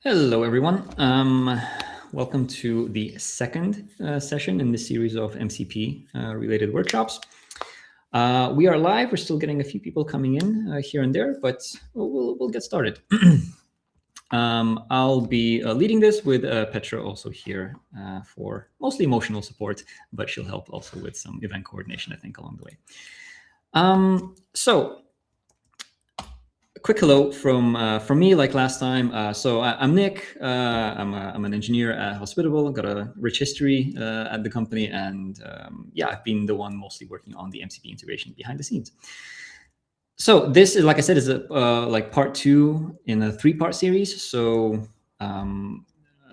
Hello, everyone. Welcome to the second session in this series of MCP related workshops. We are live. We're still getting a few people coming in here and there, but we'll get started. I'll be leading this with Petra also here for mostly emotional support, but she'll help also with some event coordination, I think, along the way. So quick hello from me, like last time. So I'm Nick. I'm an engineer at Hospitable. Got a rich history at the company, and yeah, I've been the one mostly working on the MCP integration behind the scenes. So this is, like I said, is a like part 2 in a 3-part series. So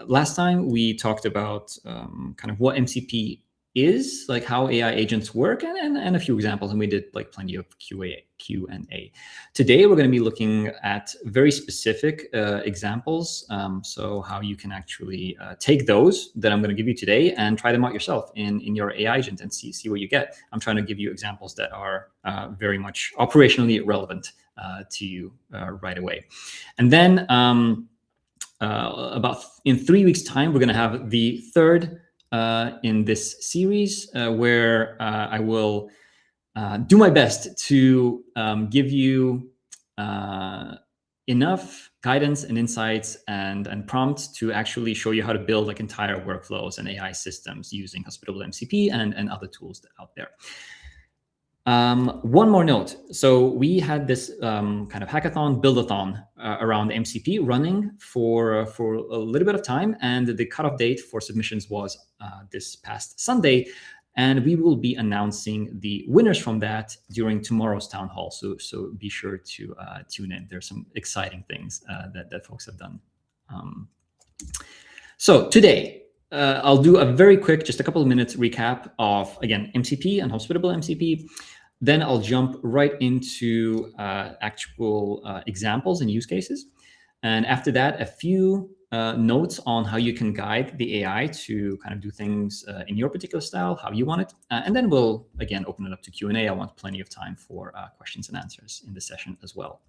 last time we talked about kind of what MCP is, like how AI agents work, and a few examples, and we did like plenty of Q&A. Today we're going to be looking at very specific examples, so how you can actually take those that I'm going to give you today and try them out yourself in your AI agent and see what you get. I'm trying to give you examples that are very much operationally relevant to you right away. And then about in 3 weeks' time, we're going to have the third in this series where I will do my best to give you enough guidance and insights and prompts to actually show you how to build like entire workflows and AI systems using Hospitable MCP and other tools out there. One more note. So we had this kind of hackathon, build-a-thon around MCP running for a little bit of time, and the cutoff date for submissions was this past Sunday, and we will be announcing the winners from that during tomorrow's town hall. So be sure to tune in. There's some exciting things that folks have done. So today, I'll do a very quick, just a couple of minutes recap of, again, MCP and Hospitable MCP. Then I'll jump right into actual examples and use cases. And after that, a few notes on how you can guide the AI to kind of do things in your particular style, how you want it. And then we'll, again, open it up to Q&A. I want plenty of time for questions and answers in the session as well.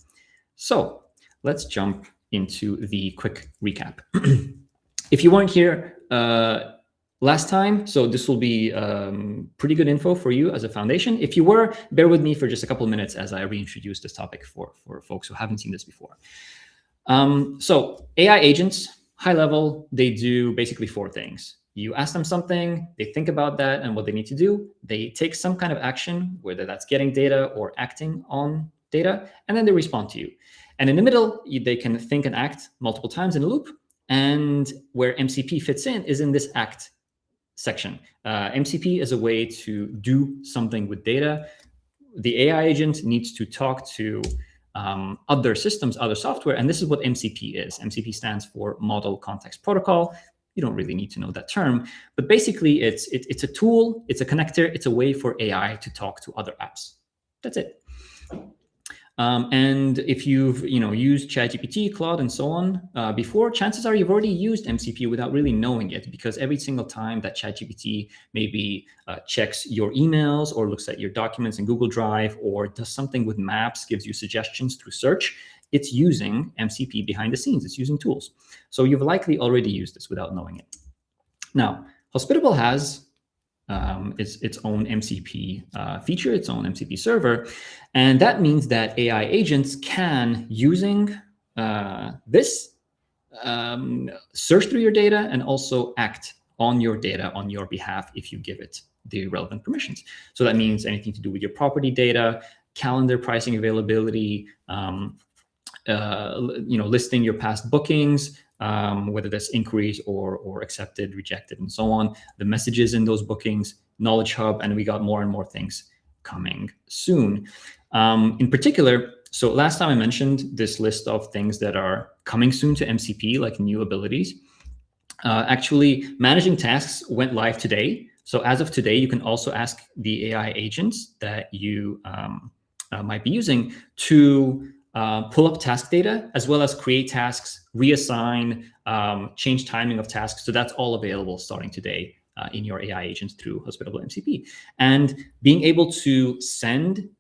So let's jump into the quick recap. If you weren't here last time, so this will be pretty good info for you as a foundation. If you were, bear with me for just a couple of minutes as I reintroduce this topic for folks who haven't seen this before. So AI agents, high level, they do basically 4 things. You ask them something, they think about that and what they need to do. They take some kind of action, whether that's getting data or acting on data, and then they respond to you. And in the middle, they can think and act multiple times in a loop. And where MCP fits in is in this act section. MCP is a way to do something with data. The AI agent needs to talk to other systems, other software, and this is what MCP is. MCP stands for Model Context Protocol. You don't really need to know that term, but basically it's a tool, it's a connector, it's a way for AI to talk to other apps. That's it. And if you've used ChatGPT, Claude, and so on before, chances are you've already used MCP without really knowing it, because every single time that ChatGPT maybe checks your emails or looks at your documents in Google Drive or does something with maps, gives you suggestions through search, it's using MCP behind the scenes. It's using tools. So you've likely already used this without knowing it. Now, Hospitable has its own MCP feature, its own MCP server. And that means that AI agents can, using this, search through your data and also act on your data on your behalf if you give it the relevant permissions. So that means anything to do with your property data, calendar pricing availability, listing your past bookings, whether that's inquiries or accepted, rejected, and so on, the messages in those bookings, Knowledge Hub, and we got more and more things coming soon. In particular, so last time I mentioned this list of things that are coming soon to MCP, like new abilities. Actually, managing tasks went live today. So as of today, you can also ask the AI agents that you might be using to pull up task data, as well as create tasks, reassign, change timing of tasks. So that's all available starting today in your AI agents through Hospitable MCP. And being able to send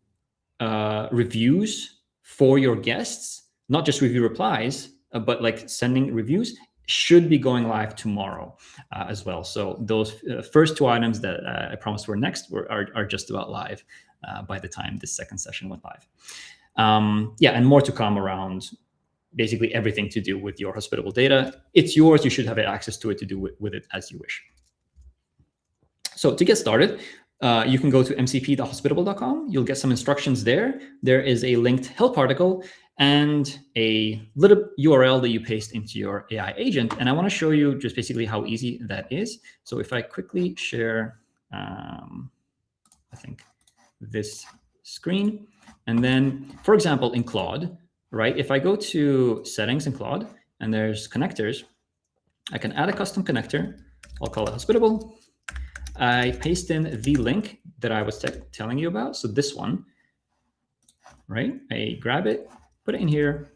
reviews for your guests, not just review replies, but like sending reviews should be going live tomorrow as well. So those first 2 items that I promised were next are just about live by the time this second session went live. Yeah, and more to come around basically everything to do with your hospitable data. It's yours. You should have access to it to do with it as you wish. So to get started, you can go to mcp.hospitable.com. You'll get some instructions there. There is a linked help article and a little URL that you paste into your AI agent. And I want to show you just basically how easy that is. So if I quickly share, I think this screen, and then, for example, in Claude, right? If I go to settings in Claude and there's connectors, I can add a custom connector. I'll call it hospitable. I paste in the link that I was telling you about. So this one, right? I grab it, put it in here,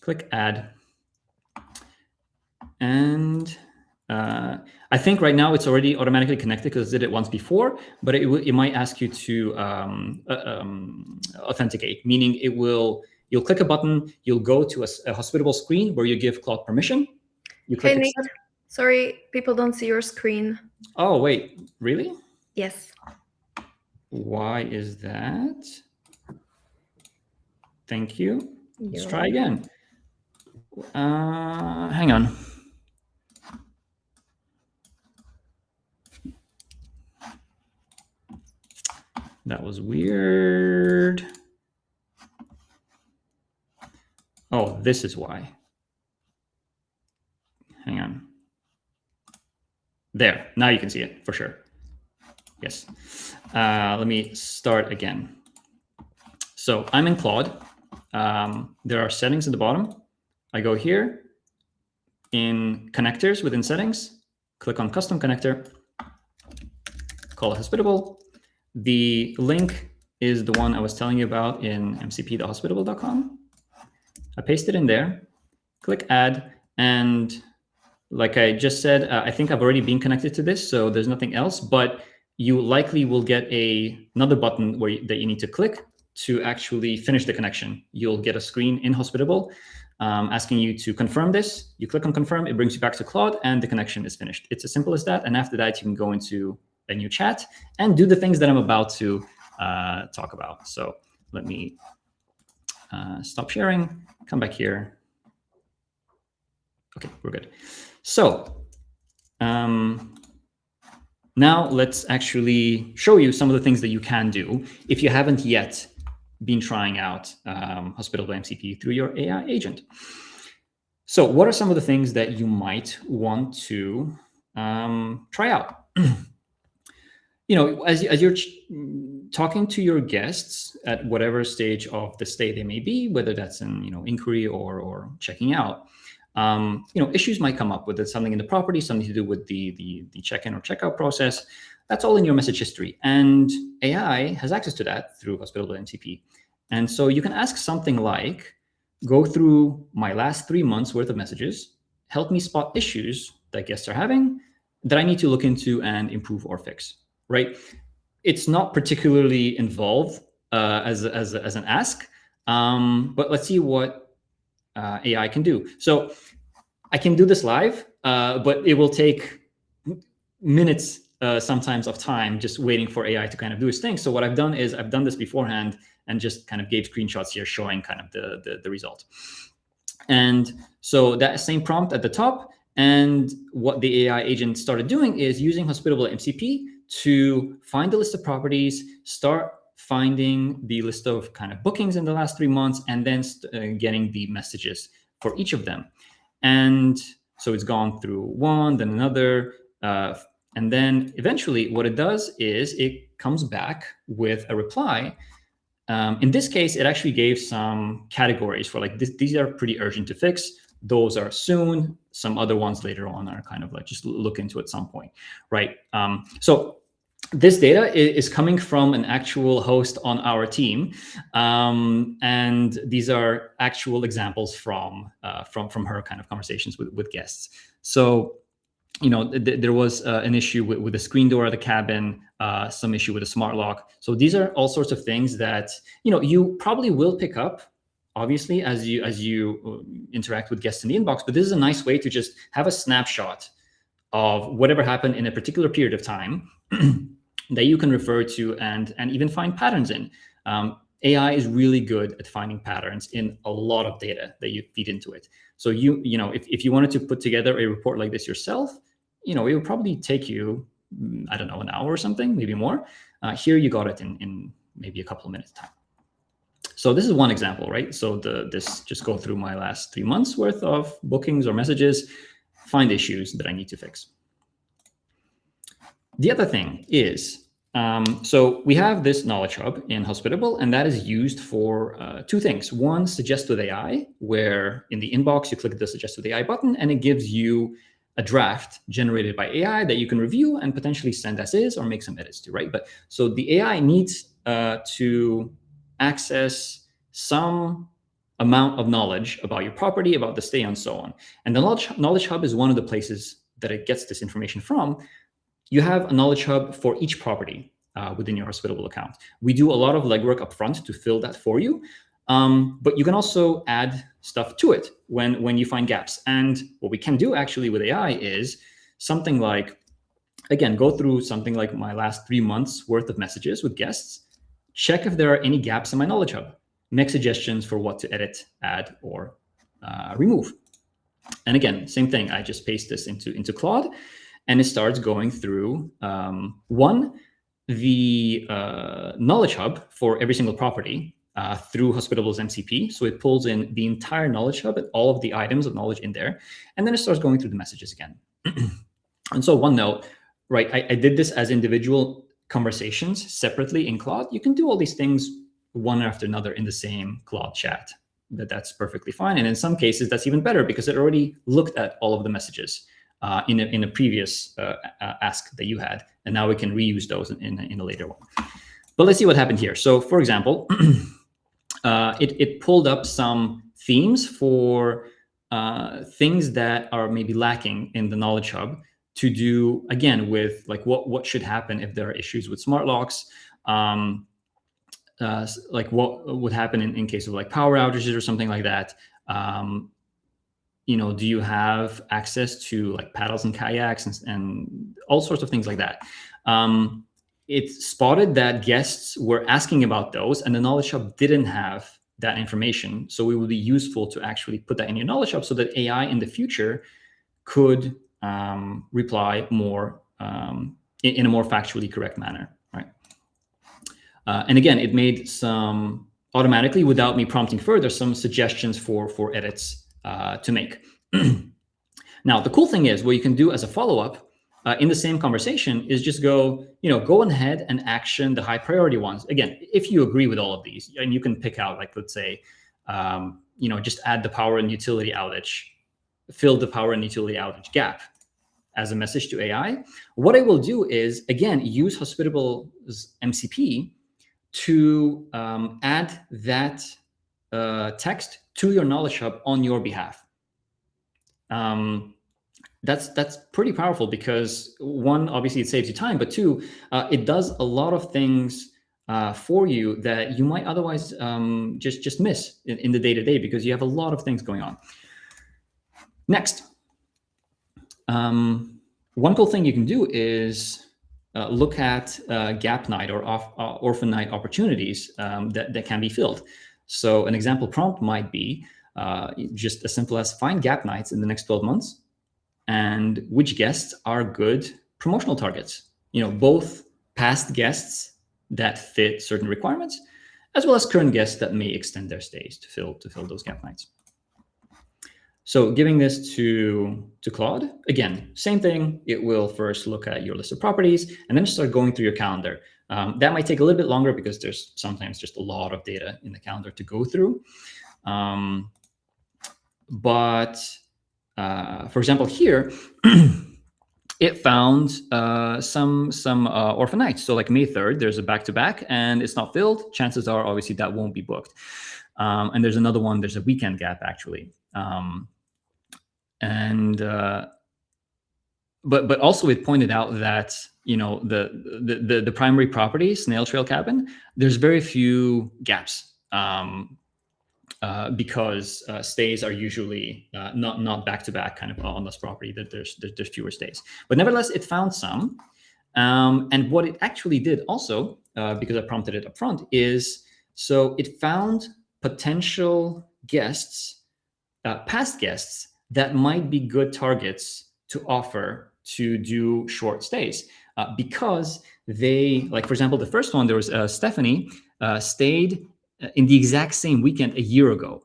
click add. And I think right now it's already automatically connected because I did it once before, but it might ask you to authenticate, meaning you'll click a button, you'll go to a hospitable screen where you give Claude permission. You click hey, Nate, sorry, people don't see your screen. Oh, wait, really? Yes. Why is that? Thank you. Let's try again. Hang on. That was weird. Oh, this is why. Hang on. There, now you can see it for sure. Yes. Let me start again. So I'm in Claude. There are settings at the bottom. I go here in connectors within settings, click on custom connector, call it hospitable. The link is the one I was telling you about in mcp.hospitable.com. I paste it in there, click add, and like I just said, I think I've already been connected to this, so there's nothing else, but you likely will get another button that you need to click to actually finish the connection. You'll get a screen in Hospitable asking you to confirm this. You click on confirm, it brings you back to Claude, and the connection is finished. It's as simple as that, and after that, you can go into a new chat and do the things that I'm about to talk about. So let me stop sharing, come back here. Okay, we're good. So now let's actually show you some of the things that you can do if you haven't yet been trying out Hospitable MCP through your AI agent. So what are some of the things that you might want to try out? You know, as you're talking to your guests at whatever stage of the stay they may be, whether that's in inquiry or checking out, issues might come up, whether it's something in the property, something to do with the check-in or checkout process. That's all in your message history, and AI has access to that through Hospitable MCP. And so you can ask something like, go through my last 3 months worth of messages, help me spot issues that guests are having that I need to look into and improve or fix. Right? It's not particularly involved as an ask, but let's see what AI can do. So I can do this live, but it will take minutes sometimes of time just waiting for AI to kind of do its thing. So what I've done is I've done this beforehand and just kind of gave screenshots here showing kind of the result. And so that same prompt at the top, and what the AI agent started doing is using Hospitable MCP to find the list of properties, start finding the list of kind of bookings in the last 3 months, and then getting the messages for each of them. And so it's gone through one, then another, and then eventually what it does is it comes back with a reply. In this case, it actually gave some categories for like these are pretty urgent to fix. Those are soon. Some other ones later on are kind of like just look into at some point, right? So this data is coming from an actual host on our team, and these are actual examples from her kind of conversations with guests. So, there was an issue with the screen door of the cabin, some issue with a smart lock. So these are all sorts of things that you probably will pick up obviously, as you interact with guests in the inbox, but this is a nice way to just have a snapshot of whatever happened in a particular period of time that you can refer to and even find patterns in. AI is really good at finding patterns in a lot of data that you feed into it. So if you wanted to put together a report like this yourself, it would probably take you, I don't know, an hour or something, maybe more. Here you got it in maybe a couple of minutes time. So this is one example, right? So this just go through my last 3 months worth of bookings or messages, find issues that I need to fix. The other thing is, so we have this knowledge hub in Hospitable, and that is used for 2 things. One, Suggest with AI, where in the inbox, you click the Suggest with AI button, and it gives you a draft generated by AI that you can review and potentially send as is or make some edits to, right? But so the AI needs to access some amount of knowledge about your property, about the stay, and so on. And the knowledge hub is one of the places that it gets this information from. You have a knowledge hub for each property within your Hospitable account. We do a lot of legwork upfront to fill that for you, but you can also add stuff to it when you find gaps. And what we can do actually with AI is something like, again, go through something like my last 3 months worth of messages with guests, check if there are any gaps in my knowledge hub, make suggestions for what to edit, add, or remove. And again, same thing, I just paste this into Claude, and it starts going through, the knowledge hub for every single property through Hospitable's MCP. So it pulls in the entire knowledge hub and all of the items of knowledge in there. And then it starts going through the messages again. And so one note, right, I did this as individual conversations separately in Claude. You can do all these things one after another in the same Claude chat. That's perfectly fine. And in some cases, that's even better because it already looked at all of the messages in a previous ask that you had, and now we can reuse those in a later one. But let's see what happened here. So for example, it pulled up some themes for things that are maybe lacking in the knowledge hub to do, again, with like what should happen if there are issues with smart locks, like what would happen in case of like power outages or something like that. Do you have access to like paddles and kayaks and all sorts of things like that? It spotted that guests were asking about those, and the knowledge hub didn't have that information. So it would be useful to actually put that in your knowledge hub so that AI in the future could reply more in a more factually correct manner, right? And again, it made some automatically, without me prompting further, some suggestions for edits to make. Now, the cool thing is what you can do as a follow-up in the same conversation is just go ahead and action the high priority ones. Again, if you agree with all of these, and you can pick out, like, let's say, just add the power and utility outage, fill the power and utility outage gap as a message to AI. What I will do is, again, use Hospitable's MCP to add that text to your knowledge hub on your behalf. That's pretty powerful because one, obviously it saves you time, but two, it does a lot of things for you that you might otherwise just miss in the day-to-day because you have a lot of things going on. Next, one cool thing you can do is look at gap night or orphan night opportunities that can be filled. So an example prompt might be just as simple as find gap nights in the next 12 months and which guests are good promotional targets. Both past guests that fit certain requirements, as well as current guests that may extend their stays to fill those gap nights. So giving this to Claude, again, same thing. It will first look at your list of properties and then start going through your calendar. That might take a little bit longer because there's sometimes just a lot of data in the calendar to go through. But for example, here, it found some orphan nights. So like May 3rd, there's a back-to-back and it's not filled. Chances are, obviously, that won't be booked. And there's another one, there's a weekend gap, actually. But also it pointed out that, the primary property, Snail Trail Cabin, there's very few gaps. because stays are usually not back to back kind of on this property. That there's fewer stays, but nevertheless, it found some. And what it actually did also, because I prompted it up front, is so it found potential guests, past guests that might be good targets to offer to do short stays, because they, like for example, the first one, there was Stephanie stayed in the exact same weekend a year ago.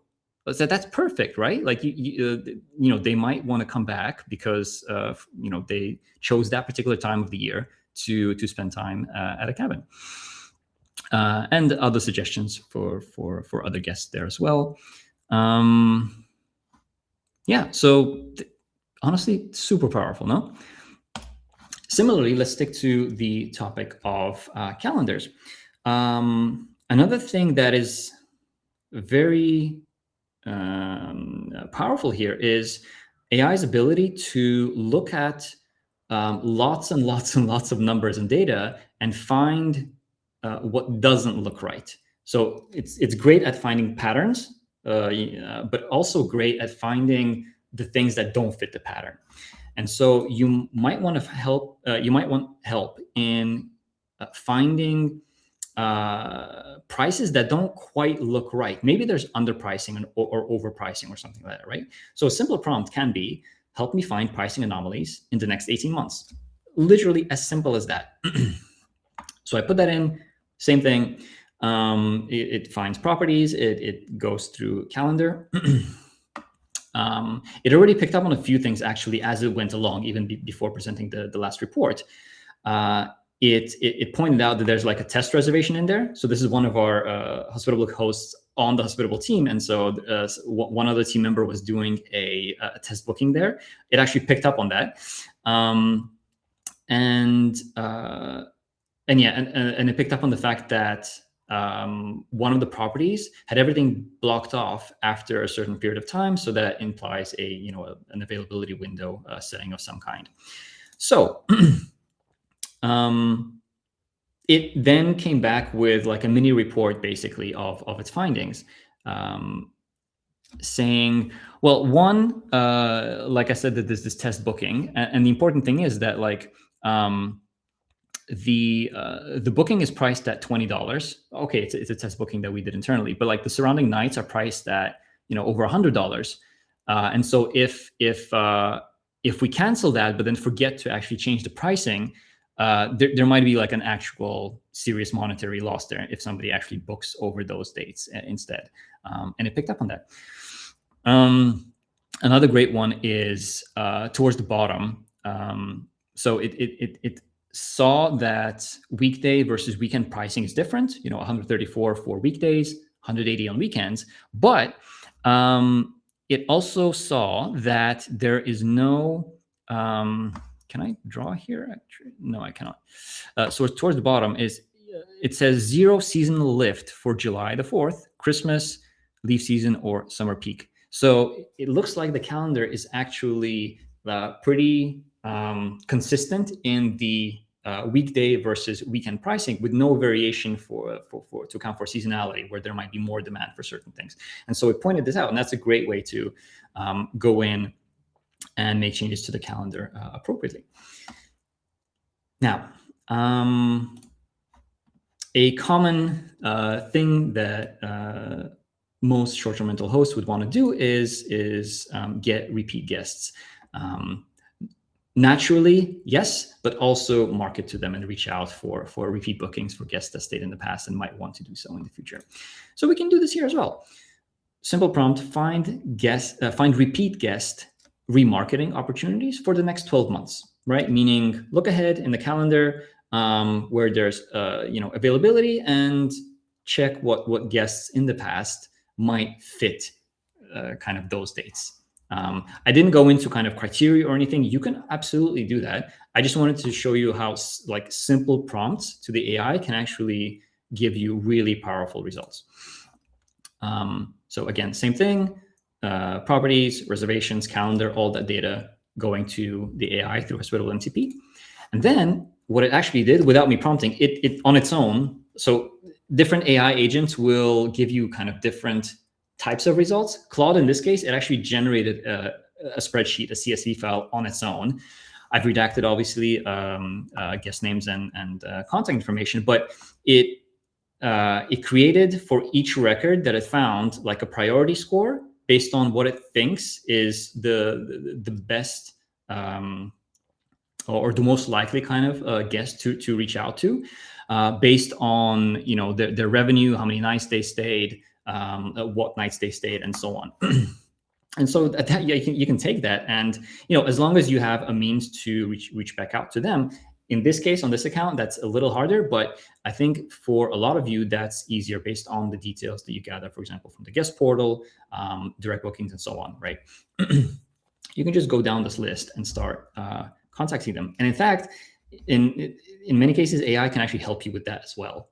So that's perfect, right? Like you know, they might want to come back because you know, they chose that particular time of the year to spend time at a cabin. And other suggestions for other guests there as well. Yeah, so honestly, super powerful, no? Similarly, let's stick to the topic of calendars. Another thing that is very powerful here is AI's ability to look at lots and lots and lots of numbers and data and find what doesn't look right. So it's great at finding patterns, but also great at finding the things that don't fit the pattern. And so you might want to help. You might want help in finding prices that don't quite look right. Maybe there's underpricing or overpricing or something like that, right? So a simple prompt can be, help me find pricing anomalies in the next 18 months. Literally as simple as that. So I put that in, same thing. It finds properties, it goes through calendar. It already picked up on a few things actually as it went along, even before presenting the last report. It pointed out that there's like a test reservation in there. So this is one of our Hospitable hosts on the Hospitable team. And so one other team member was doing a test booking there. It actually picked up on that. And it picked up on the fact that one of the properties had everything blocked off after a certain period of time. So that implies an availability window setting of some kind. So it then came back with like a mini report basically of its findings, saying, well, one, like I said, that there's this test booking. And the important thing is that like, the booking is priced at $20. Okay, it's a test booking that we did internally, but like the surrounding nights are priced at over $100. And so if we cancel that, but then forget to actually change the pricing, there might be like an actual serious monetary loss there if somebody actually books over those dates instead. And it picked up on that. Another great one is towards the bottom. So it saw that weekday versus weekend pricing is different. 134 for weekdays, 180 on weekends. But it also saw that there is no. Can I draw here? Actually, no, I cannot. So towards the bottom it says 0 seasonal lift for July the 4th, Christmas, leaf season, or summer peak. So it looks like the calendar is actually pretty consistent in the weekday versus weekend pricing, with no variation to account for seasonality, where there might be more demand for certain things. And so it pointed this out, and that's a great way to go in and make changes to the calendar appropriately. Now, a common thing that most short-term rental hosts would want to do is get repeat guests. Naturally, yes, but also market to them and reach out for repeat bookings for guests that stayed in the past and might want to do so in the future. So we can do this here as well. Simple prompt: find repeat guest remarketing opportunities for the next 12 months, right? Meaning look ahead in the calendar where there's availability, and check what guests in the past might fit kind of those dates. I didn't go into kind of criteria or anything. You can absolutely do that. I just wanted to show you how like simple prompts to the AI can actually give you really powerful results. So again, same thing, properties, reservations, calendar, all that data going to the AI through Hospitable MCP. And then what it actually did without me prompting, it on its own. So different AI agents will give you kind of different types of results. Claude, in this case, it actually generated a spreadsheet, a CSV file on its own. I've redacted, obviously, guest names and contact information, but it created for each record that it found like a priority score based on what it thinks is the best or the most likely kind of guest to reach out to, based on their revenue, how many nights they stayed, what nights they stayed, and so on. And so that you can take that, and as long as you have a means to reach back out to them. In this case, on this account, that's a little harder, but I think for a lot of you, that's easier based on the details that you gather, for example, from the guest portal, direct bookings, and so on, right? You can just go down this list and start contacting them. And in fact, in many cases, AI can actually help you with that as well,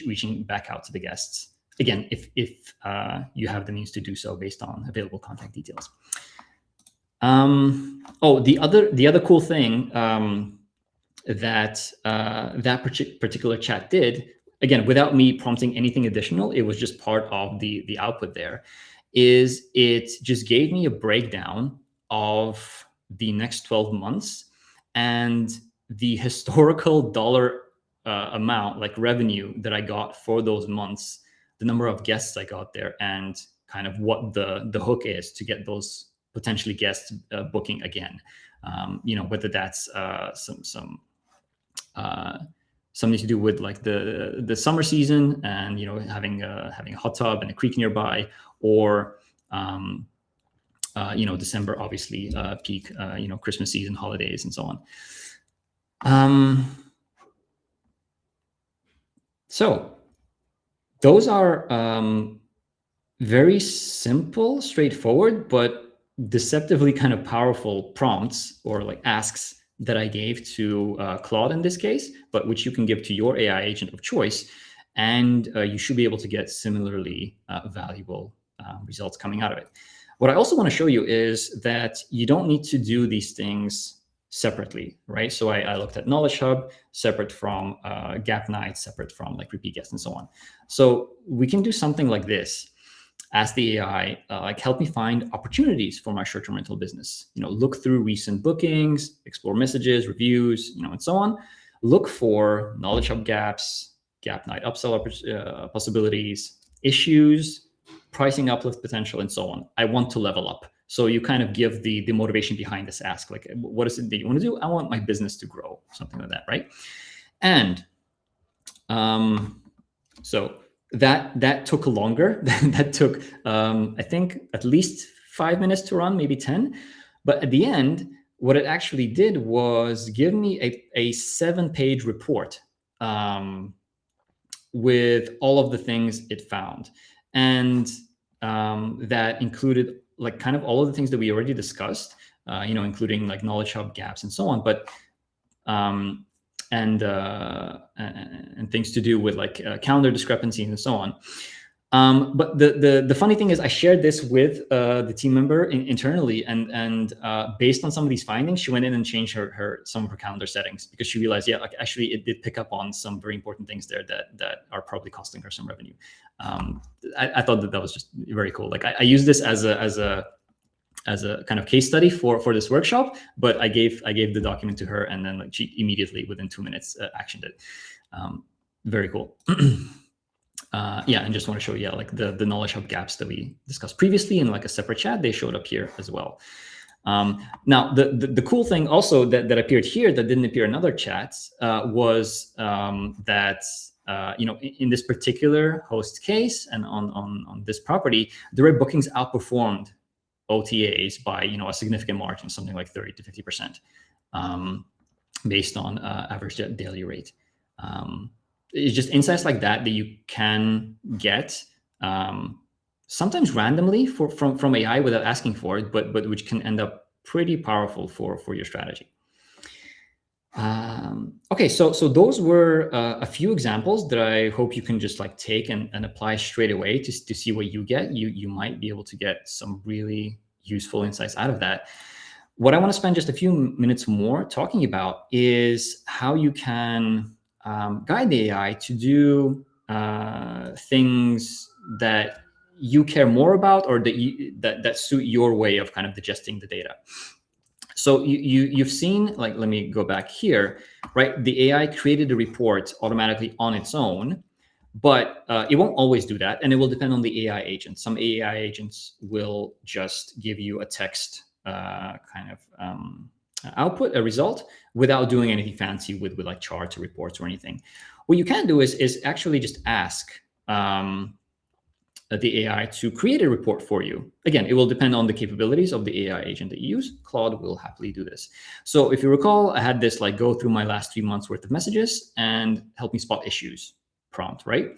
reaching back out to the guests. Again, if you have the means to do so based on available contact details. The other cool thing that particular chat did, again, without me prompting anything additional, it was just part of the output there, is it just gave me a breakdown of the next 12 months and the historical dollar amount, like revenue, that I got for those months, the number of guests I got there, and kind of what the hook is to get those potentially guests booking again. Whether that's something to do with like the summer season and having a hot tub and a creek nearby, or December, obviously, peak Christmas season, holidays, and so on. So those are very simple, straightforward, but deceptively kind of powerful prompts or like asks that I gave to Claude in this case, but which you can give to your AI agent of choice, and you should be able to get similarly valuable results coming out of it. What I also want to show you is that you don't need to do these things separately, right? So I looked at Knowledge Hub separate from Gap Night, separate from like repeat guests and so on. So we can do something like this. Ask the AI, like, help me find opportunities for my short-term rental business. Look through recent bookings, explore messages, reviews, and so on. Look for Knowledge Hub gaps, Gap Night upsell possibilities, issues, pricing uplift potential, and so on. I want to level up. So you kind of give the motivation behind this ask, like, what is it that you want to do? I want my business to grow, something like that, right? And so that took longer. That took, I think, at least 5 minutes to run, maybe 10. But at the end, what it actually did was give me a 7-page report with all of the things it found. And that included like kind of all of the things that we already discussed, including like Knowledge Hub gaps and so on, but and things to do with like calendar discrepancies and so on. But the funny thing is, I shared this with the team member internally, and based on some of these findings, she went in and changed some of her calendar settings, because she realized, yeah, like actually it did pick up on some very important things there that are probably costing her some revenue. I thought that was just very cool. Like I use this as a kind of case study for this workshop, but I gave the document to her, and then like she immediately within 2 minutes actioned it. Very cool. And just want to show you, like the Knowledge Hub gaps that we discussed previously in like a separate chat, they showed up here as well. Now the cool thing also that appeared here that didn't appear in other chats was that in this particular host case and on this property, direct bookings outperformed OTAs by a significant margin, something like 30 to 50%, based on average daily rate. It's just insights like that you can get sometimes randomly from AI without asking for it, but which can end up pretty powerful for your strategy. Okay, so those were a few examples that I hope you can just like take and apply straight away to see what you get. You might be able to get some really useful insights out of that. What I want to spend just a few minutes more talking about is how you can guide the AI to do things that you care more about, or that suit your way of kind of digesting the data. So you've seen, like, let me go back here, right? The AI created a report automatically on its own, but it won't always do that, and it will depend on the AI agent. Some AI agents will just give you a text kind of output, a result, without doing anything fancy with like charts or reports or anything. What you can do is actually just ask the AI to create a report for you. Again, it will depend on the capabilities of the AI agent that you use. Claude will happily do this. So if you recall, I had this like go through my last 3 months worth of messages and help me spot issues prompt, right?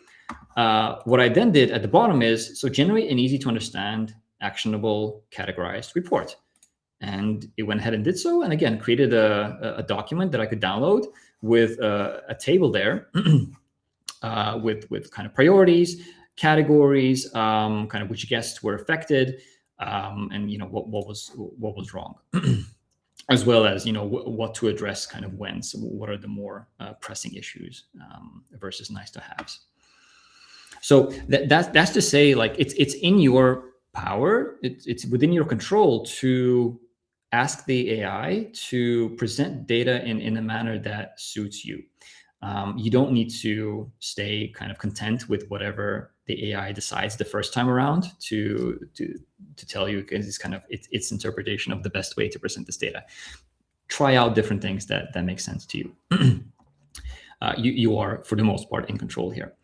What I then did at the bottom is, so generate an easy to understand, actionable, categorized report. And it went ahead and did so. And again, created a document that I could download with a table there with kind of priorities, categories, kind of which guests were affected, and what was wrong, as well as what to address kind of when. So what are the more pressing issues versus nice to haves. So that's to say, like, it's in your power, it's within your control to ask the AI to present data in a manner that suits you. You don't need to stay kind of content with whatever the AI decides the first time around to tell you, because it's kind of its interpretation of the best way to present this data. Try out different things that make sense to you. You are, for the most part, in control here.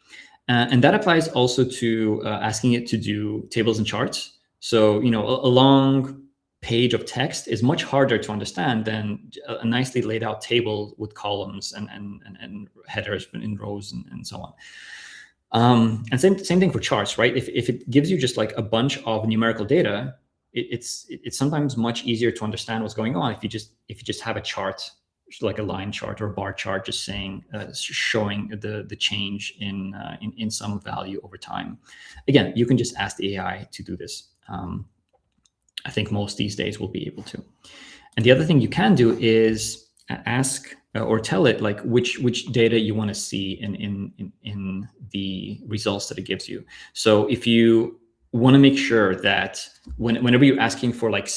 And that applies also to asking it to do tables and charts. So, a long page of text is much harder to understand than a nicely laid out table with columns and headers in rows and so on. And same thing for charts, right? If it gives you just like a bunch of numerical data, it's sometimes much easier to understand what's going on if you just have a chart, like a line chart or a bar chart, just saying showing the change in some value over time. Again, you can just ask the AI to do this. I think most these days will be able to. And the other thing you can do is ask or tell it like which data you want to see in the results that it gives you. So if you want to make sure that whenever you're asking for like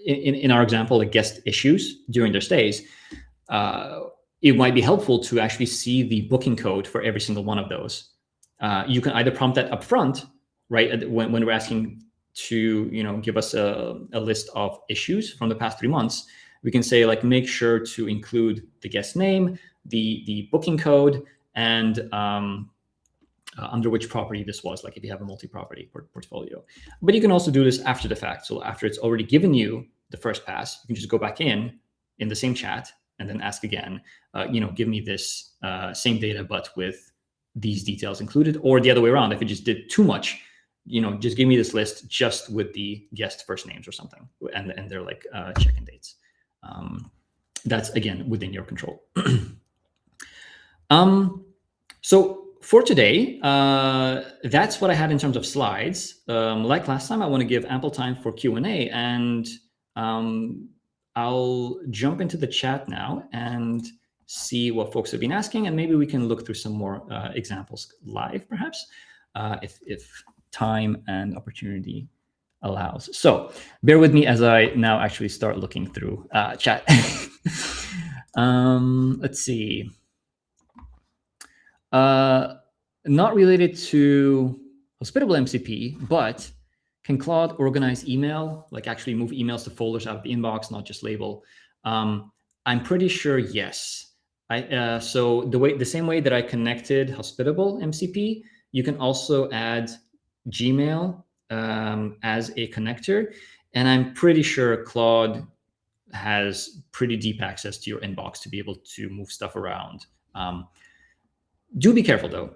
in our example, like guest issues during their stays, it might be helpful to actually see the booking code for every single one of those. You can either prompt that up front, right, when we're asking to give us a list of issues from the past 3 months. We can say, like, make sure to include the guest name, the booking code, and under which property this was, like if you have a multi-property portfolio. But you can also do this after the fact. So after it's already given you the first pass, you can just go back in the same chat and then ask again, give me this same data, but with these details included, or the other way around. If it just did too much, just give me this list just with the guest first names or something, and they're like check-in dates. That's again within your control. So for today, that's what I had in terms of slides. Like last time, I want to give ample time for Q&A, and I'll jump into the chat now and see what folks have been asking, and maybe we can look through some more examples live, perhaps, if time and opportunity allows. So bear with me as I now actually start looking through chat. Let's see. Not related to Hospitable MCP, but can Claude organize email, like actually move emails to folders out of the inbox, not just label? I'm pretty sure yes. So the same way that I connected Hospitable MCP, you can also add Gmail as a connector, and I'm pretty sure Claude has pretty deep access to your inbox to be able to move stuff around. Do be careful though.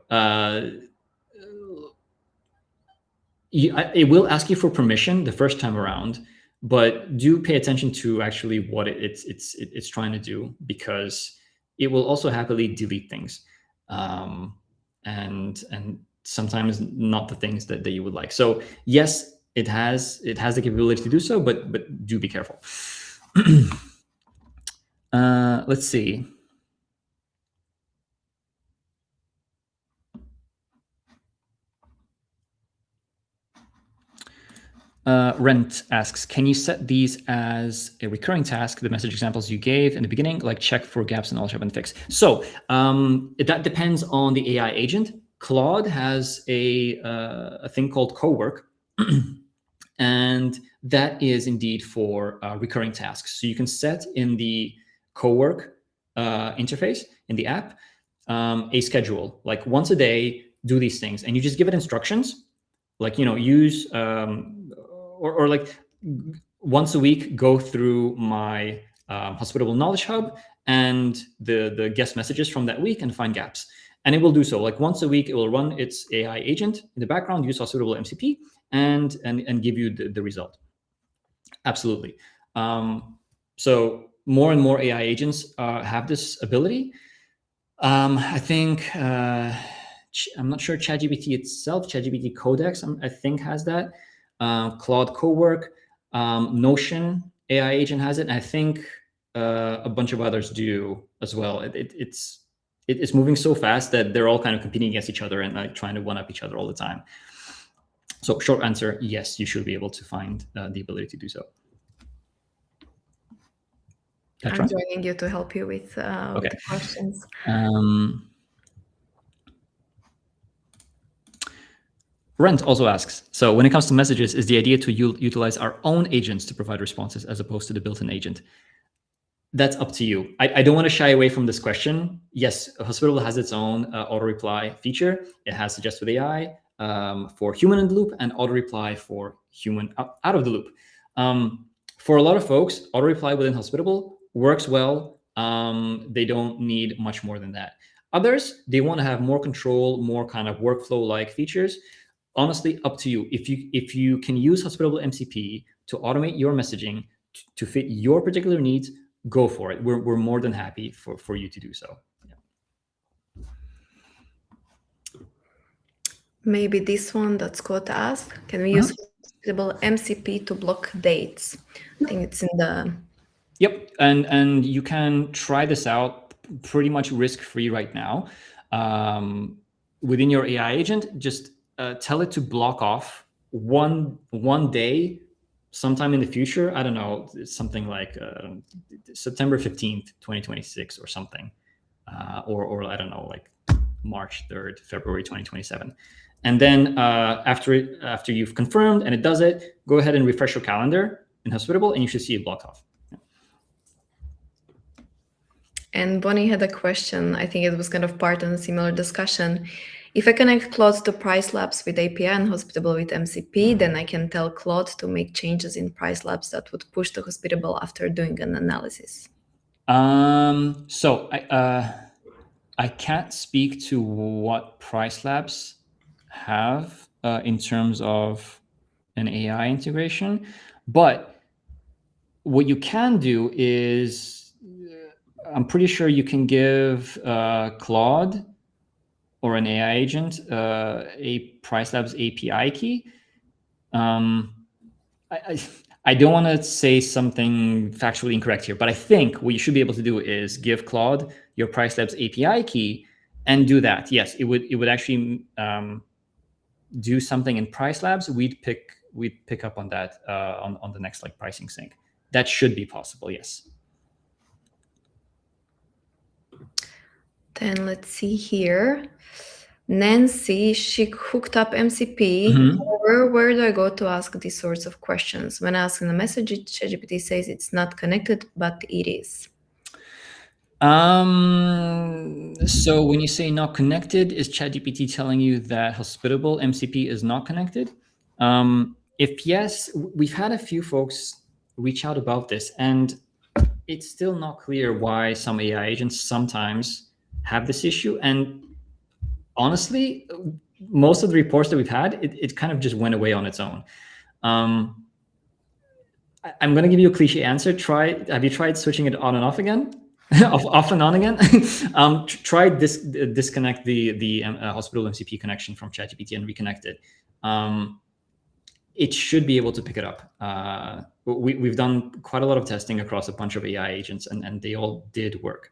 It will ask you for permission the first time around, but do pay attention to actually what it's trying to do, because it will also happily delete things, and sometimes not the things that you would like. So yes, it has the capability to do so, but do be careful. Let's see. Rent asks, can you set these as a recurring task, the message examples you gave in the beginning, like check for gaps in knowledge have been fixed? So that depends on the AI agent. Claude has a thing called co-work, and that is indeed for recurring tasks. So you can set in the co-work interface in the app a schedule, like once a day, do these things, and you just give it instructions, like, use or like once a week, go through my Hospitable Knowledge Hub and the guest messages from that week and find gaps. And it will do so. Like once a week, it will run its AI agent in the background, use Hospitable MCP, and give you the result. Absolutely. So more and more AI agents have this ability. I think I'm not sure ChatGPT itself, ChatGPT Codex, I think has that. Claude Cowork, Notion AI agent has it, and I think a bunch of others do as well. It's moving so fast that they're all kind of competing against each other and like trying to one-up each other all the time. So short answer, yes, you should be able to find the ability to do so. I'm joining you to help you with the questions. Rent also asks, so when it comes to messages, is the idea to utilize our own agents to provide responses as opposed to the built-in agent? That's up to you. I don't want to shy away from this question. Yes, Hospitable has its own auto-reply feature. It has Suggest with AI for human in the loop and auto-reply for human out of the loop. For a lot of folks, auto-reply within Hospitable works well. They don't need much more than that. Others, they want to have more control, more kind of workflow-like features. Honestly, up to you. If you can use Hospitable MCP to automate your messaging to fit your particular needs, go for it. We're more than happy for you to do so. Yeah. Maybe this one that Scott asked, can we use Hospitable MCP to block dates? I think it's in the... Yep, and you can try this out pretty much risk-free right now. Within your AI agent, just tell it to block off one day sometime in the future. I don't know, something like September 15th, 2026 or something. Or I don't know, like March 3rd, February 2027. And then after you've confirmed and it does it, go ahead and refresh your calendar in Hospitable and you should see it block off. And Bonnie had a question. I think it was kind of part of a similar discussion. If I connect Claude to Price Labs with API and Hospitable with MCP, then I can tell Claude to make changes in Price Labs that would push to Hospitable after doing an analysis. So I can't speak to what Price Labs have in terms of an AI integration, but what you can do is, I'm pretty sure you can give Claude or an AI agent a Price Labs API key. I don't want to say something factually incorrect here, but I think what you should be able to do is give Claude your Price Labs API key and do that. Yes, it would actually do something in Price Labs. We'd pick up on that on the next like pricing sync. That should be possible. Yes. Then let's see here. Nancy, she hooked up MCP. Mm-hmm. Where do I go to ask these sorts of questions? When asking the message, ChatGPT says it's not connected, but it is. So when you say not connected, is ChatGPT telling you that Hospitable MCP is not connected? If yes, we've had a few folks reach out about this, and it's still not clear why some AI agents sometimes have this issue. And honestly, most of the reports that we've had, it kind of just went away on its own. I'm going to give you a cliche answer. Have you tried switching it on and off again? off and on again? Try disconnect the Hospitable MCP connection from ChatGPT and reconnect it. It should be able to pick it up. We've done quite a lot of testing across a bunch of AI agents, and they all did work.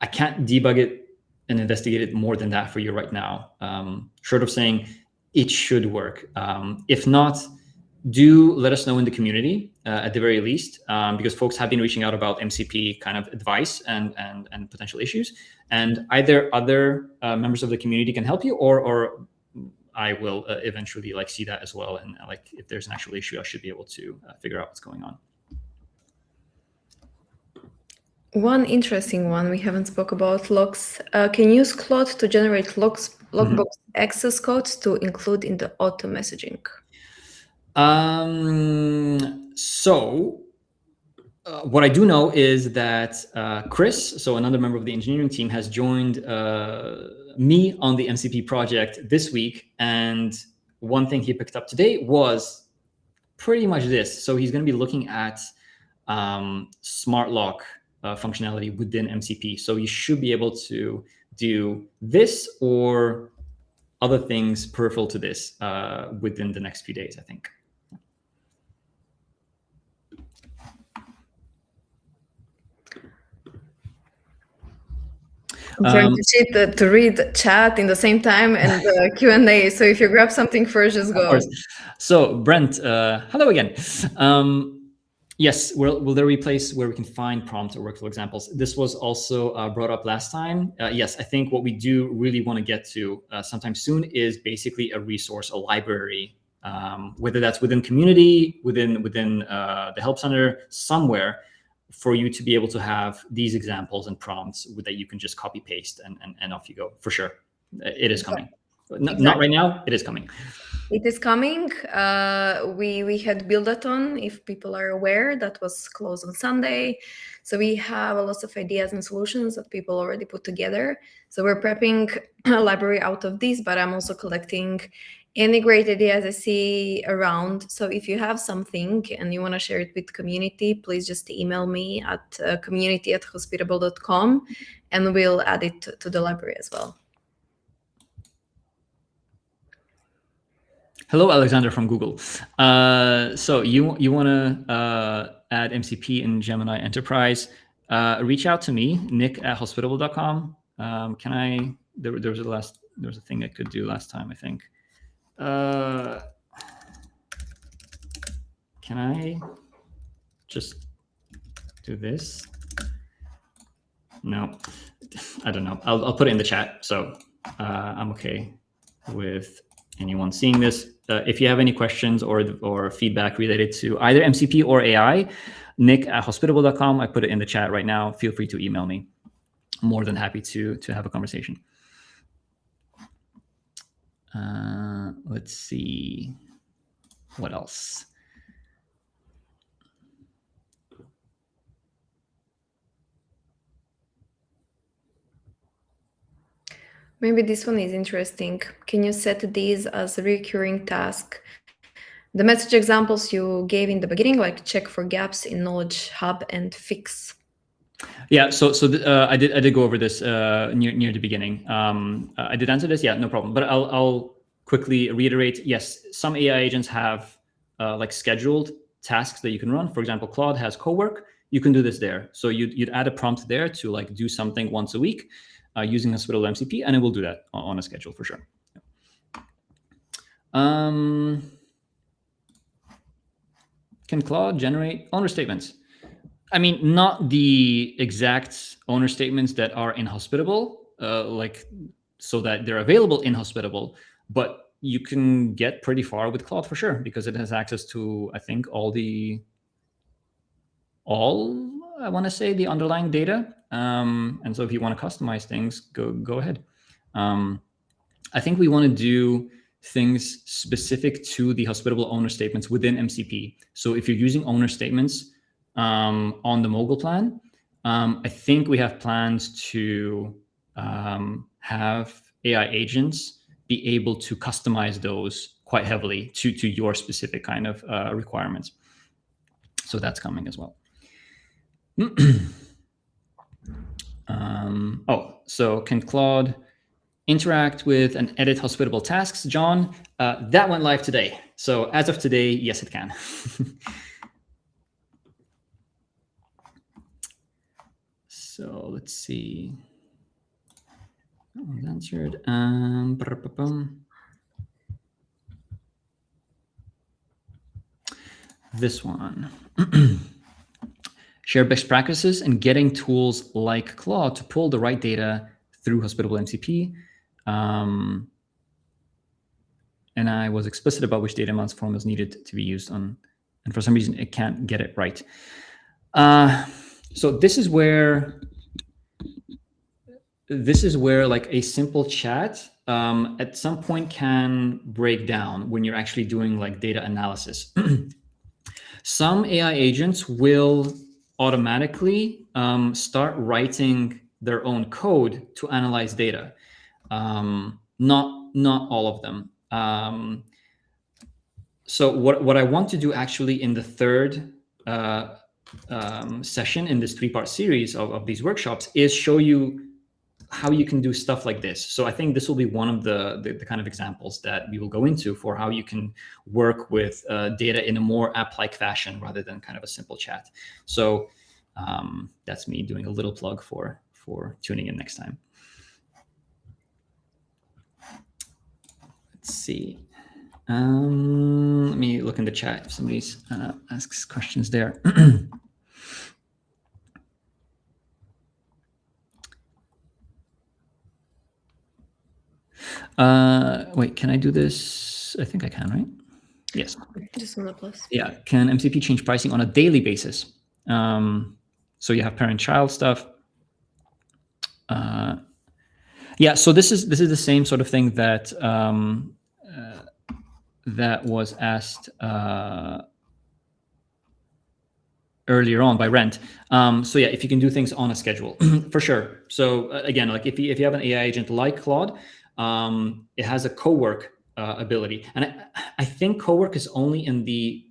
I can't debug it and investigate it more than that for you right now, short of saying it should work. If not, do let us know in the community at the very least, because folks have been reaching out about MCP kind of advice and potential issues, and either other members of the community can help you, or I will eventually like see that as well, and like if there's an actual issue, I should be able to figure out what's going on. One interesting one we haven't spoke about, logs. Can you use Claude to generate logbox access codes to include in the auto messaging? So what I do know is that Chris, so another member of the engineering team, has joined me on the MCP project this week. And one thing he picked up today was pretty much this. So he's going to be looking at smart lock functionality within MCP. So you should be able to do this or other things peripheral to this within the next few days, I think. I'm trying to read chat in the same time and the Q&A. So if you grab something first, just go. Of course. So Brent, hello again. Yes, will there be a place where we can find prompt or workflow examples? This was also brought up last time. Yes, I think what we do really want to get to sometime soon is basically a resource, a library, whether that's within community, within the Help Center, somewhere, for you to be able to have these examples and prompts that you can just copy paste and off you go. For sure, it is coming. Exactly. Not right now, it is coming. It is coming. We had Buildathon, if people are aware, that was closed on Sunday. So we have a lot of ideas and solutions that people already put together. So we're prepping a library out of this, but I'm also collecting any great ideas I see around. So if you have something and you want to share it with the community, please just email me at community@hospitable.com and we'll add it to the library as well. Hello, Alexander from Google. So you want to add MCP in Gemini Enterprise? Reach out to me, nick@hospitable.com. Can I? There was a thing I could do last time, I think. Can I just do this? No, I don't know. I'll put it in the chat. So I'm okay with anyone seeing this. If you have any questions or feedback related to either MCP or AI, nick@hospitable.com. I put it in the chat right now. Feel free to email me. More than happy to have a conversation. Let's see. What else? Maybe this one is interesting. Can you set these as a recurring task? The message examples you gave in the beginning, like check for gaps in Knowledge Hub and fix. Yeah, so I did go over this near the beginning. I did answer this. Yeah, no problem. But I'll quickly reiterate. Yes, some AI agents have like scheduled tasks that you can run. For example, Claude has cowork. You can do this there. So you'd add a prompt there to like do something once a week using Hospitable MCP, and it will do that on a schedule for sure. Can Claude generate owner statements? I mean, not the exact owner statements that are in Hospitable, like so that they're available in Hospitable, but you can get pretty far with Claude for sure, because it has access to, I think, all I want to say the underlying data. And so if you want to customize things, go ahead. I think we want to do things specific to the Hospitable owner statements within MCP. So if you're using owner statements on the Mogul plan, I think we have plans to have AI agents be able to customize those quite heavily to your specific kind of requirements. So that's coming as well. So can Claude interact with and edit Hospitable tasks? John, that went live today. So as of today, yes, it can. So let's see. That one's answered. this one. Share best practices and getting tools like Claude to pull the right data through Hospitable MCP. And I was explicit about which data amounts formulas needed to be used on, and for some reason it can't get it right. So this is where like a simple chat at some point can break down when you're actually doing like data analysis. Some AI agents will automatically start writing their own code to analyze data. Not all of them. So what I want to do actually in the third session in this 3-part series of these workshops is show you how you can do stuff like this. So I think this will be one of the kind of examples that we will go into for how you can work with data in a more app-like fashion rather than kind of a simple chat. So that's me doing a little plug for tuning in next time. Let's see. Let me look in the chat if somebody asks questions there. Wait, can I do this? I think I can, right? Yes. Just on the plus. Yeah. Can MCP change pricing on a daily basis? So you have parent-child stuff. Yeah. So this is the same sort of thing that that was asked earlier on by Rent. So yeah, if you can do things on a schedule, for sure. So again, like if you have an AI agent like Claude, it has a co-work ability. And I think co-work is only in the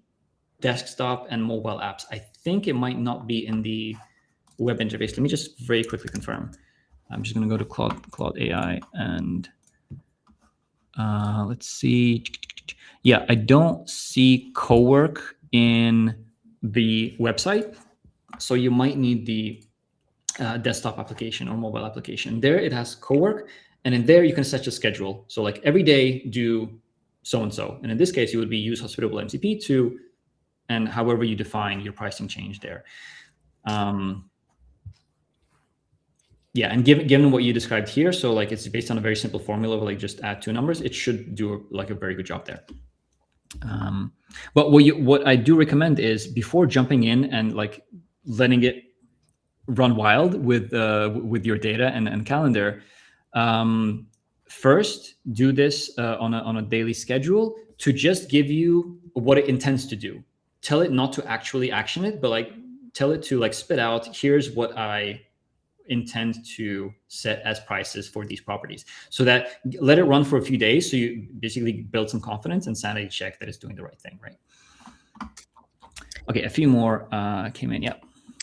desktop and mobile apps. I think it might not be in the web interface. Let me just very quickly confirm. I'm just going to go to Claude AI and let's see. Yeah, I don't see co-work in the website. So you might need the desktop application or mobile application. There it has co-work. And in there, you can set your schedule. So like every day, do so-and-so. And in this case, you would be use Hospitable MCP to, and however you define your pricing change there. Yeah, and given what you described here, so like it's based on a very simple formula, like just add 2 numbers, it should do like a very good job there. But what I do recommend is before jumping in and like letting it run wild with your data and calendar, first do this on a daily schedule to just give you what it intends to do. Tell it not to actually action it, but like tell it to like spit out, here's what I intend to set as prices for these properties. So that let it run for a few days. So you basically build some confidence and sanity check that it's doing the right thing, right? Okay, a few more came in, yeah.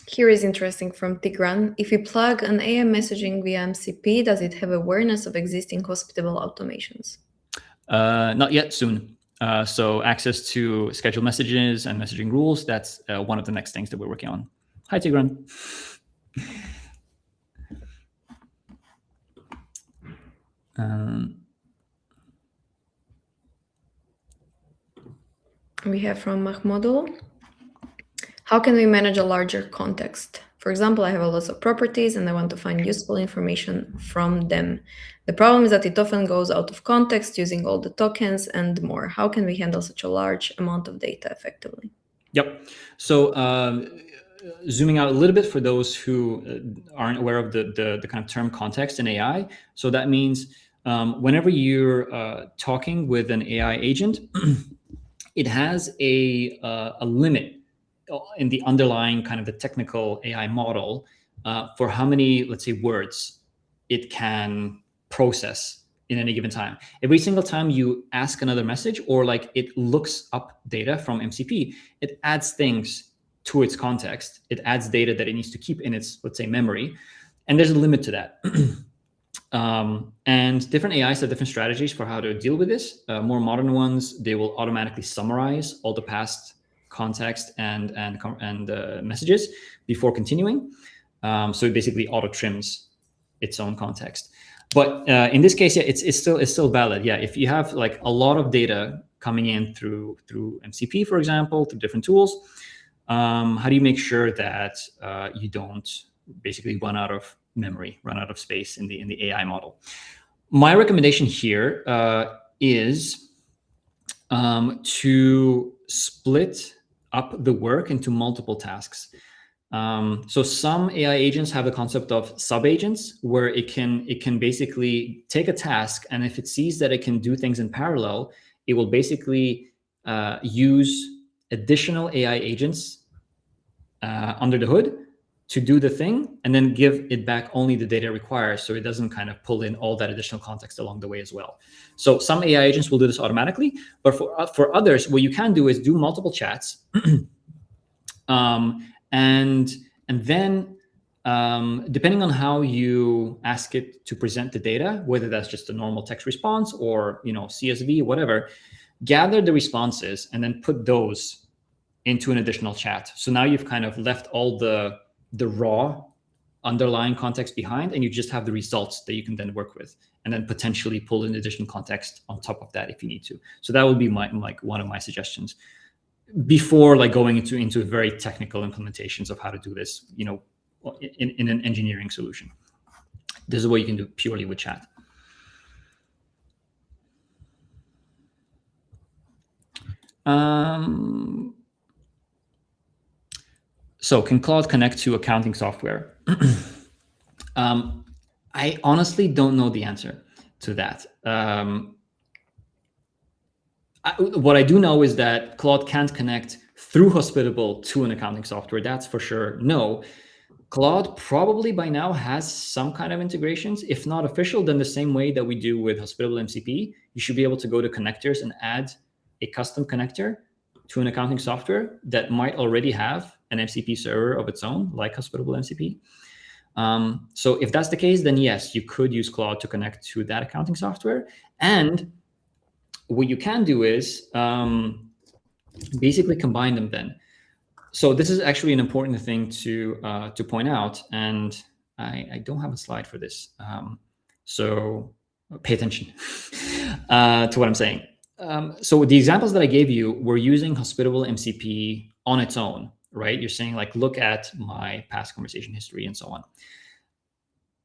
Here is interesting from Tigran. If you plug an AI messaging via MCP, does it have awareness of existing hospitable automations? Not yet, soon. So access to scheduled messages and messaging rules, that's one of the next things that we're working on. Hi, Tigran. We have from Mahmoudul. How can we manage a larger context? For example, I have a lot of properties and I want to find useful information from them. The problem is that it often goes out of context using all the tokens and more. How can we handle such a large amount of data effectively? Yep. So zooming out a little bit for those who aren't aware of the kind of term context in AI. So that means whenever you're talking with an AI agent, it has a limit in the underlying kind of the technical AI model for how many, let's say, words it can process in any given time. Every single time you ask another message or like it looks up data from MCP, it adds things to its context. It adds data that it needs to keep in its, let's say, memory. And there's a limit to that. And different AIs have different strategies for how to deal with this. More modern ones, they will automatically summarize all the past context and messages before continuing. So it basically auto trims its own context. But in this case, yeah, it's still valid. Yeah, if you have like a lot of data coming in through MCP, for example, through different tools, how do you make sure that you don't basically run out of memory, run out of space in the AI model? My recommendation here is to split up the work into multiple tasks. So some AI agents have the concept of sub-agents, where it can basically take a task, and if it sees that it can do things in parallel, it will basically use additional AI agents under the hood to do the thing, and then give it back only the data it requires, so it doesn't kind of pull in all that additional context along the way as well. So some AI agents will do this automatically, but for others, what you can do is do multiple chats, and then depending on how you ask it to present the data, whether that's just a normal text response or CSV, whatever, gather the responses and then put those into an additional chat. So now you've kind of left all the raw underlying context behind, and you just have the results that you can then work with, and then potentially pull in additional context on top of that if you need to. So that would be one of my suggestions before going into very technical implementations of how to do this, in an engineering solution. This is what you can do purely with chat. So can Claude connect to accounting software? I honestly don't know the answer to that. What I do know is that Claude can't connect through Hospitable to an accounting software. That's for sure. No. Claude probably by now has some kind of integrations. If not official, then the same way that we do with Hospitable MCP, you should be able to go to connectors and add a custom connector to an accounting software that might already have an MCP server of its own, like Hospitable MCP. So if that's the case, then yes, you could use Claude to connect to that accounting software. And what you can do is basically combine them then. So this is actually an important thing to point out, and I don't have a slide for this. So pay attention to what I'm saying. So the examples that I gave you were using Hospitable MCP on its own, right? You're saying look at my past conversation history and so on.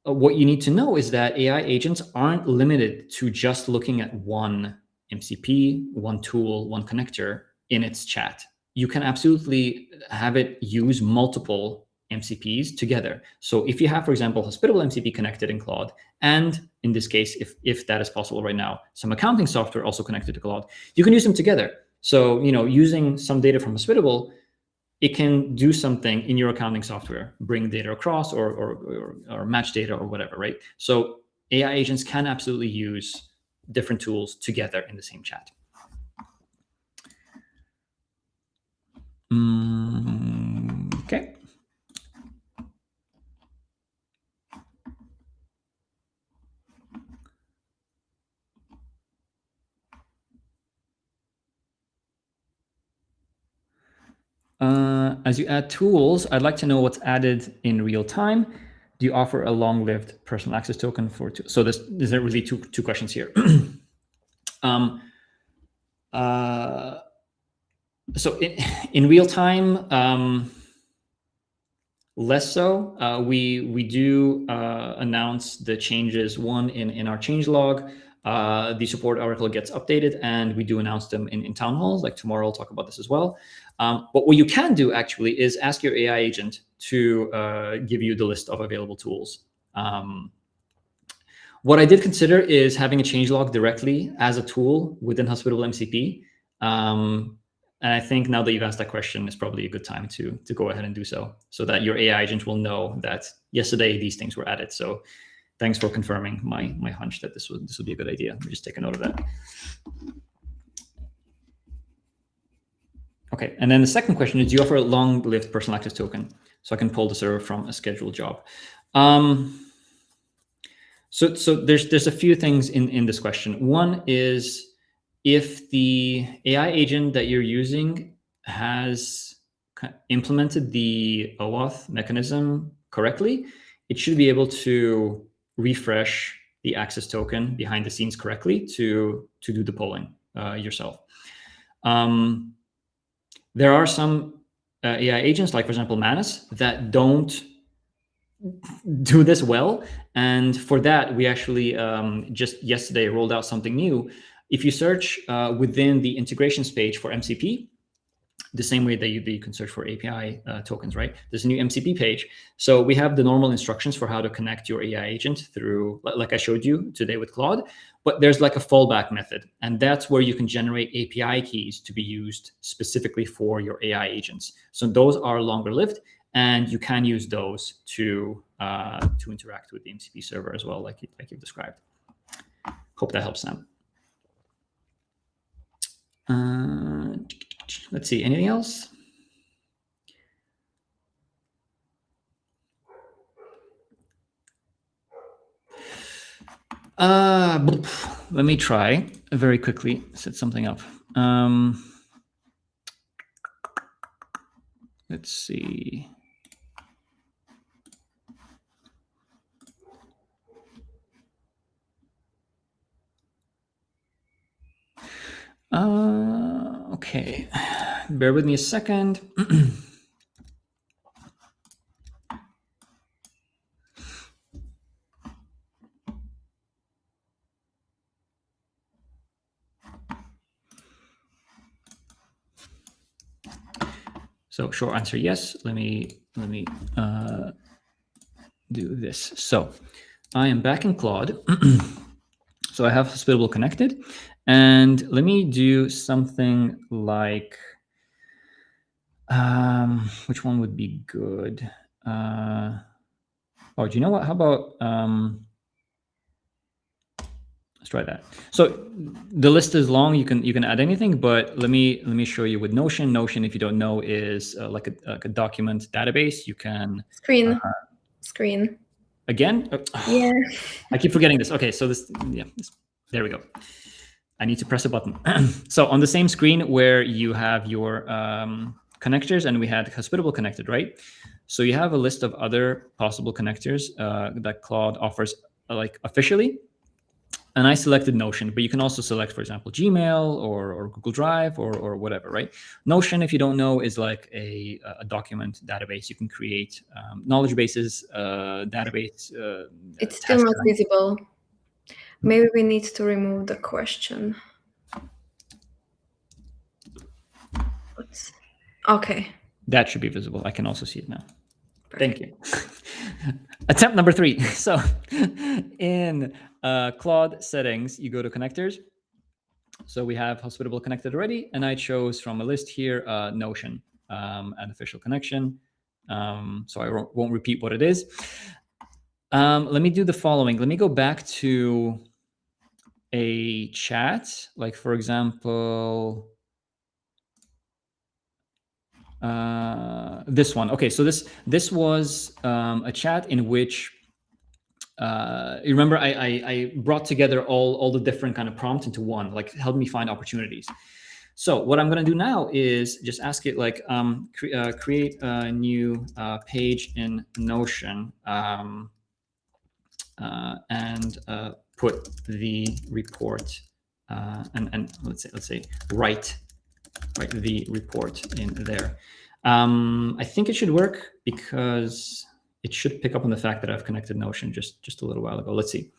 What you need to know is that AI agents aren't limited to just looking at one MCP, one tool, one connector in its chat. You can absolutely have it use multiple MCPs together. So if you have, for example, Hospitable MCP connected in Claude, and in this case, if that is possible right now, some accounting software also connected to Claude, you can use them together. So, using some data from Hospitable, it can do something in your accounting software, bring data across or match data or whatever, right? So AI agents can absolutely use different tools together in the same chat. Okay. As you add tools, I'd like to know what's added in real time. Do you offer a long-lived personal access token for tools? So there's really two questions here. So in real time, less so. We do announce the changes, one in our changelog. The support article gets updated, and we do announce them in town halls. Like tomorrow, I'll talk about this as well. But what you can do actually is ask your AI agent to give you the list of available tools. What I did consider is having a changelog directly as a tool within Hospitable MCP. And I think now that you've asked that question, it's probably a good time to go ahead and do so that your AI agent will know that yesterday these things were added. So thanks for confirming my hunch that this would be a good idea. Let me just take a note of that. Okay, and then the second question is, do you offer a long-lived personal access token so I can pull the server from a scheduled job? So there's a few things in this question. One is, if the AI agent that you're using has implemented the OAuth mechanism correctly, it should be able to refresh the access token behind the scenes correctly to do the polling. yourself. There are some AI agents, like for example Manus, that don't do this well, and for that we actually just yesterday rolled out something new. If you search within the integrations page for MCP, the same way that you can search for API tokens, right? There's a new MCP page. So we have the normal instructions for how to connect your AI agent through, like I showed you today with Claude, but there's like a fallback method. And that's where you can generate API keys to be used specifically for your AI agents. So those are longer lived, and you can use those to interact with the MCP server as well, like you've described. Hope that helps, Sam. Let's see, anything else? Let me try very quickly set something up. Let's see. Okay, bear with me a second. So short answer, yes. Let me do this. So I am back in Claude. So I have Hospitable connected, and let me do something like, which one would be good? Oh, do you know what? How about let's try that. So the list is long. You can add anything, but let me show you with Notion. Notion, if you don't know, is like a document database. You can screen again. Yeah, I keep forgetting this. Okay, so there we go. I need to press a button. So on the same screen where you have your connectors, and we had Hospitable connected, right? So you have a list of other possible connectors that Claude offers, like officially. And I selected Notion, but you can also select, for example, Gmail or Google Drive or whatever, right? Notion, if you don't know, is like a document database. You can create knowledge bases, database. It's still not visible. Maybe we need to remove the question. Okay. That should be visible. I can also see it now. Perfect. Thank you. Attempt number 3. So in Claude settings, you go to connectors. So we have Hospitable connected already, and I chose from a list here Notion, an official connection. So I won't repeat what it is. Let me do the following. Let me go back to a chat, like for example, this one. Okay, so this was a chat in which you remember I brought together all the different kind of prompts into one, like help me find opportunities. So what I'm going to do now is just ask it like create a new page in Notion and put the report and let's say write the report in there. I think it should work because it should pick up on the fact that I've connected Notion just a little while ago. Let's see.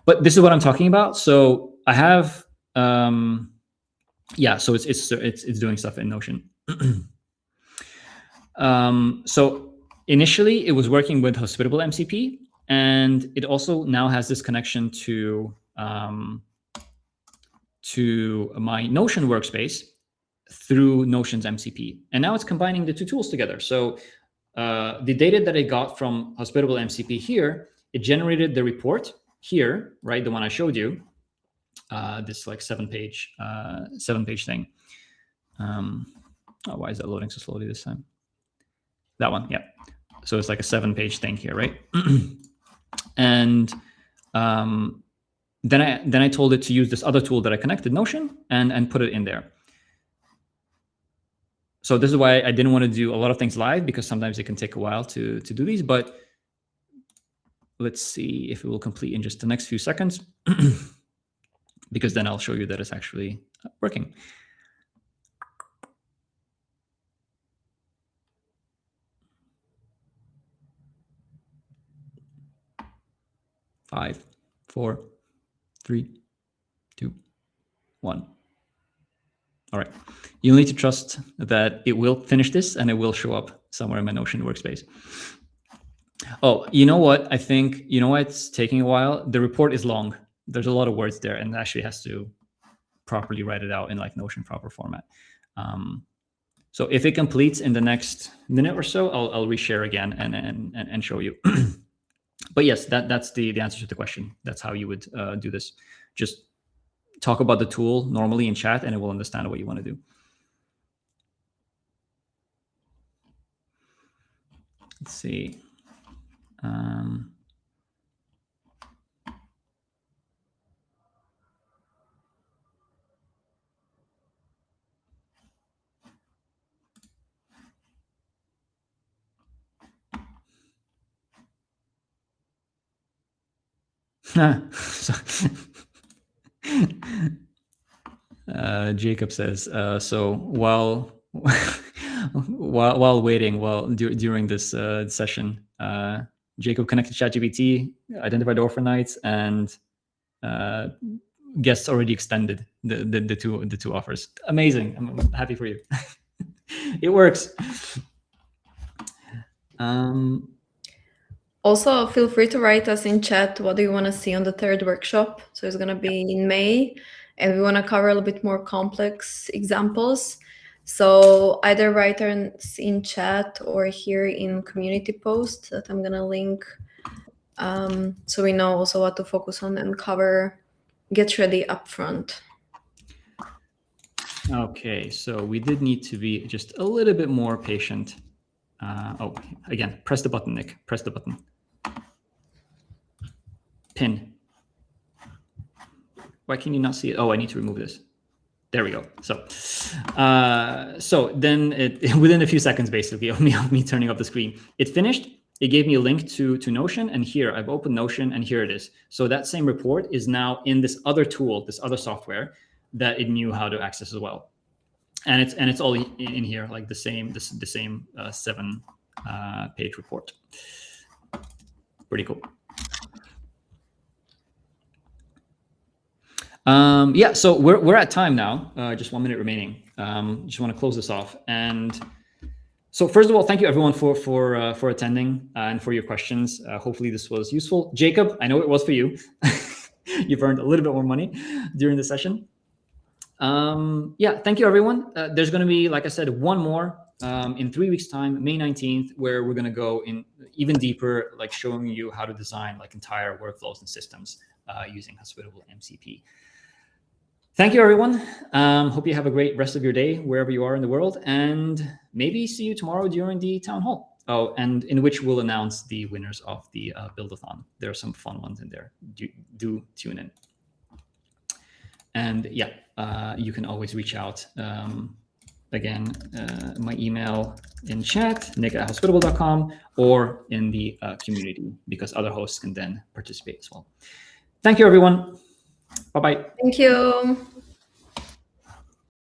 But this is what I'm talking about. So I have, yeah. So it's doing stuff in Notion. So initially it was working with Hospitable MCP, and it also now has this connection to my Notion workspace through Notion's MCP. And now it's combining the two tools together. So the data that I got from Hospitable MCP here, it generated the report here, right? The one I showed you, this like 7-page thing. Oh, why is that loading so slowly this time? That one, yeah. So it's like a 7-page thing here, right? And then I told it to use this other tool that I connected, Notion, and put it in there. So this is why I didn't want to do a lot of things live, because sometimes it can take a while to do these, but let's see if it will complete in just the next few seconds. because then I'll show you that it's actually working. Five, 4, 3, 2, 1. All right. You'll need to trust that it will finish this and it will show up somewhere in my Notion workspace. Oh, you know what? I think, you know why it's taking a while? The report is long. There's a lot of words there, and it actually has to properly write it out in like Notion proper format. So if it completes in the next minute or so, I'll reshare again and show you. But yes, that's the answer to the question. That's how you would do this. Just talk about the tool normally in chat, and it will understand what you want to do. Let's see. Jacob says, so while waiting, during this session, Jacob connected ChatGPT, identified orphan nights, and guests already extended the two offers. Amazing! I'm happy for you. It works. Also, feel free to write us in chat what do you want to see on the third workshop. So it's going to be in May, and we want to cover a little bit more complex examples. So either write us in chat or here in community post that I'm going to link, so we know also what to focus on and cover, get ready upfront. Okay, so we did need to be just a little bit more patient. Oh, again, press the button, Nick. Press the button. Pin. Why can you not see it? Oh, I need to remove this. There we go. So then within a few seconds, basically, of me turning off the screen, it finished. It gave me a link to Notion, and here I've opened Notion, and here it is. So that same report is now in this other tool, this other software that it knew how to access as well. And it's all in here, like the same 7-page report. Pretty cool. Yeah, so we're at time now. Just 1 minute remaining. Just want to close this off. And so first of all, thank you everyone for attending and for your questions. Hopefully this was useful. Jacob, I know it was for you. You've earned a little bit more money during the session. Yeah, thank you everyone. There's going to be, like I said, one more in 3 weeks time, May 19th, where we're going to go in even deeper, like showing you how to design like entire workflows and systems using Hospitable MCP. Thank you everyone. Hope you have a great rest of your day wherever you are in the world, and maybe see you tomorrow during the town hall. Oh, and in which we'll announce the winners of the build-a-thon. There are some fun ones in there. Do tune in. And yeah, you can always reach out. Again, my email in chat, nick@hospitable.com, or in the community, because other hosts can then participate as well. Thank you, everyone. Bye-bye. Thank you.